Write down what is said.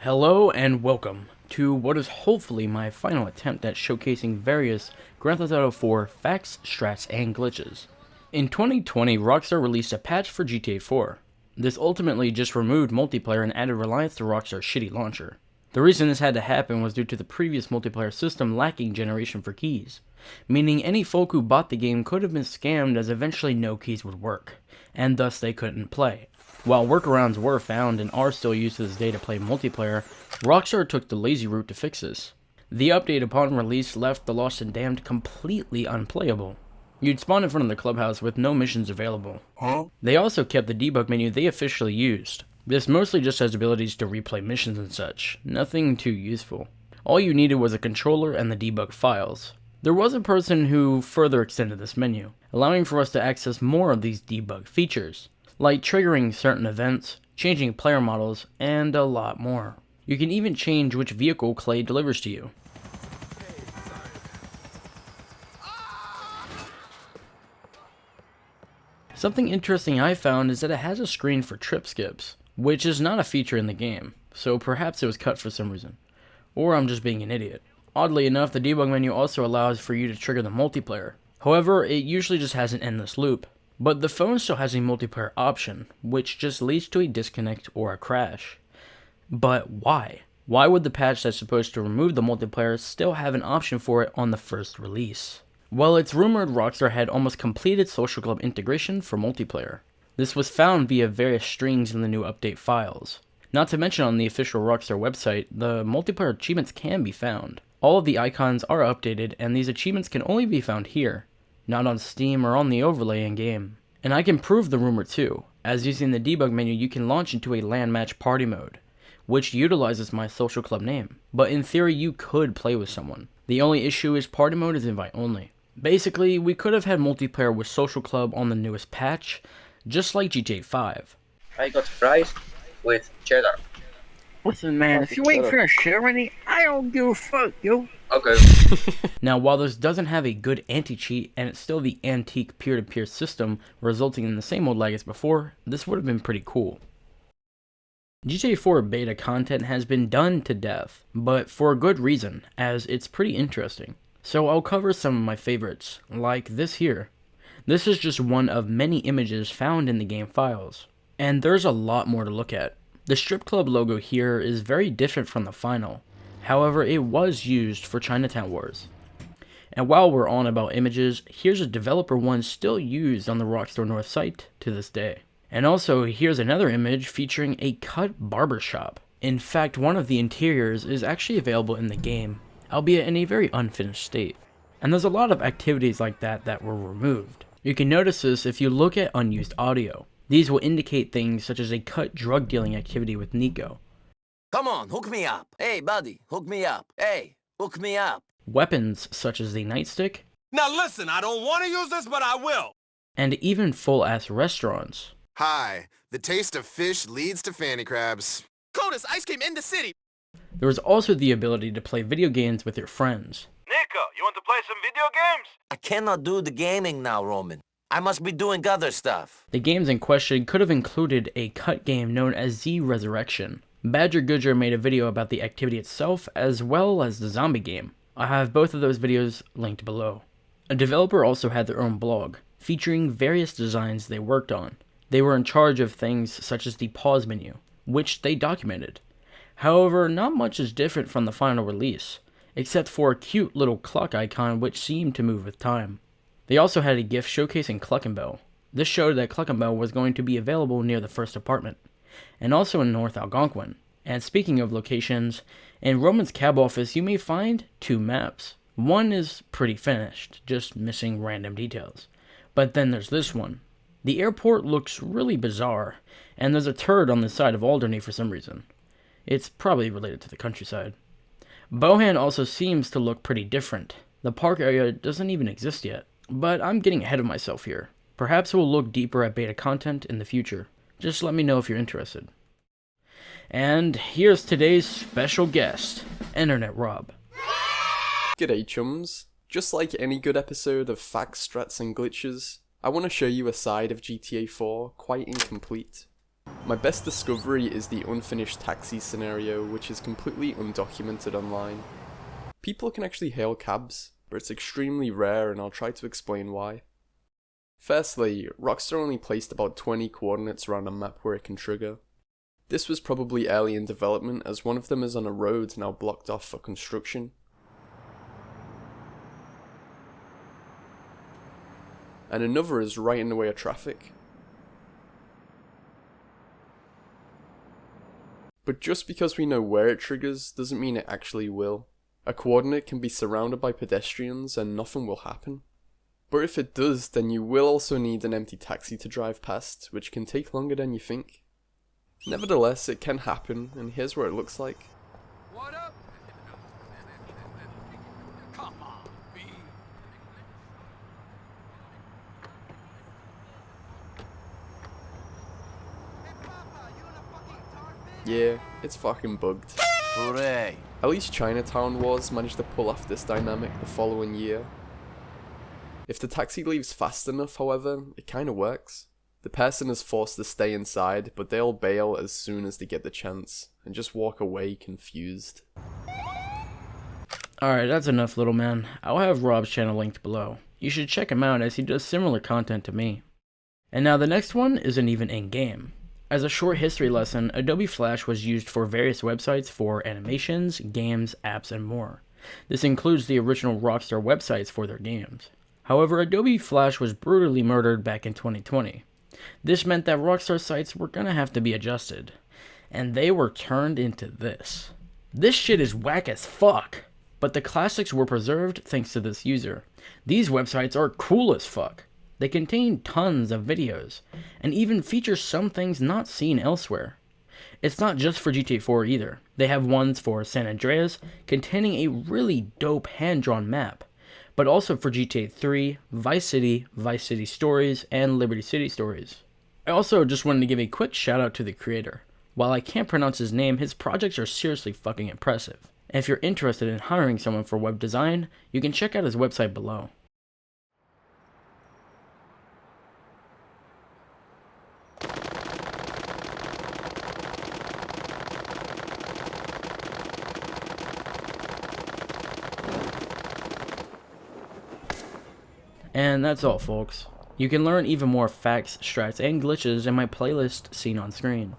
Hello and welcome to what is hopefully my final attempt at showcasing various Grand Theft Auto 4 facts, strats, and glitches. In 2020, Rockstar released a patch for GTA 4. This ultimately just removed multiplayer and added reliance to Rockstar's shitty launcher. The reason this had to happen was due to the previous multiplayer system lacking generation for keys, meaning any folk who bought the game could have been scammed as eventually no keys would work, and thus they couldn't play. While workarounds were found and are still used to this day to play multiplayer, Rockstar took the lazy route to fix this. The update upon release left The Lost and Damned completely unplayable. You'd spawn in front of the clubhouse with no missions available. They also kept the debug menu they officially used. This mostly just has abilities to replay missions and such, nothing too useful. All you needed was a controller and the debug files. There was a person who further extended this menu, allowing for us to access more of these debug features, like triggering certain events, changing player models, and a lot more. You can even change which vehicle Clay delivers to you. Something interesting I found is that it has a screen for trip skips, which is not a feature in the game, so perhaps it was cut for some reason. Or I'm just being an idiot. Oddly enough, the debug menu also allows for you to trigger the multiplayer. However, it usually just has an endless loop. But the phone still has a multiplayer option, which just leads to a disconnect or a crash. But why? Why would the patch that's supposed to remove the multiplayer still have an option for it on the first release? Well, it's rumored Rockstar had almost completed Social Club integration for multiplayer. This was found via various strings in the new update files. Not to mention on the official Rockstar website, the multiplayer achievements can be found. All of the icons are updated, and these achievements can only be found here, not on Steam or on the overlay in-game. And I can prove the rumor too, as using the debug menu you can launch into a LAN match party mode, which utilizes my social club name. But in theory you could play with someone. The only issue is party mode is invite only. Basically, we could have had multiplayer with social club on the newest patch, just like GTA 5. I got fries with cheddar. Listen, man, if you ain't finished shit already, I don't give a fuck, yo. Okay. Now, while this doesn't have a good anti-cheat, and it's still the antique peer-to-peer system resulting in the same old lag as before, this would have been pretty cool. GTA 4 beta content has been done to death, but for a good reason, as it's pretty interesting. So I'll cover some of my favorites, like this here. This is just one of many images found in the game files, and there's a lot more to look at. The strip club logo here is very different from the final. However, it was used for Chinatown Wars. And while we're on about images, here's a developer one still used on the Rockstar North site to this day. And also, here's another image featuring a cut barbershop. In fact, one of the interiors is actually available in the game, albeit in a very unfinished state. And there's a lot of activities like that that were removed. You can notice this if you look at unused audio. These will indicate things such as a cut drug dealing activity with Nico. Come on, hook me up. Hey, buddy, hook me up. Hey, hook me up. Weapons such as the nightstick. Now listen, I don't want to use this, but I will. And even full-ass restaurants. Hi, the taste of fish leads to fanny crabs. Codus, ice cream in the city. There was also the ability to play video games with your friends. Nico, you want to play some video games? I cannot do the gaming now, Roman. I must be doing other stuff. The games in question could have included a cut game known as Z Resurrection. Badger Goodger made a video about the activity itself as well as the zombie game. I have both of those videos linked below. A developer also had their own blog, featuring various designs they worked on. They were in charge of things such as the pause menu, which they documented. However, not much is different from the final release, except for a cute little clock icon which seemed to move with time. They also had a GIF showcasing Cluckenbell. This showed that Cluckenbell was going to be available near the first apartment, and also in North Algonquin. And speaking of locations, in Roman's cab office you may find two maps. One is pretty finished, just missing random details. But then there's this one. The airport looks really bizarre, and there's a turd on the side of Alderney for some reason. It's probably related to the countryside. Bohan also seems to look pretty different. The park area doesn't even exist yet. But I'm getting ahead of myself here. Perhaps we'll look deeper at beta content in the future. Just let me know if you're interested. And here's today's special guest, Internet Rob. G'day chums. Just like any good episode of Facts, Strats and Glitches, I want to show you a side of GTA 4 quite incomplete. My best discovery is the unfinished taxi scenario, which is completely undocumented online. People can actually hail cabs, but it's extremely rare and I'll try to explain why. Firstly, Rockstar only placed about 20 coordinates around a map where it can trigger. This was probably early in development, as one of them is on a road now blocked off for construction. And another is right in the way of traffic. But just because we know where it triggers doesn't mean it actually will. A coordinate can be surrounded by pedestrians and nothing will happen. But if it does, then you will also need an empty taxi to drive past, which can take longer than you think. Nevertheless, it can happen, and here's what it looks like. What up? Come on, B. Yeah, it's fucking bugged. Hooray. At least Chinatown Wars managed to pull off this dynamic the following year. If the taxi leaves fast enough, however, it kinda works. The person is forced to stay inside, but they'll bail as soon as they get the chance, and just walk away confused. Alright, that's enough, little man. I'll have Rob's channel linked below. You should check him out as he does similar content to me. And now the next one isn't even in-game. As a short history lesson, Adobe Flash was used for various websites for animations, games, apps, and more. This includes the original Rockstar websites for their games. However, Adobe Flash was brutally murdered back in 2020. This meant that Rockstar sites were gonna have to be adjusted. And they were turned into this. This shit is whack as fuck. But the classics were preserved thanks to this user. These websites are cool as fuck. They contain tons of videos, and even feature some things not seen elsewhere. It's not just for GTA 4 either. They have ones for San Andreas, containing a really dope hand-drawn map, but also for GTA 3, Vice City Stories, and Liberty City Stories. I also just wanted to give a quick shout out to the creator. While I can't pronounce his name, his projects are seriously fucking impressive. And if you're interested in hiring someone for web design, you can check out his website below. And that's all, folks. You can learn even more facts, strats, and glitches in my playlist seen on screen.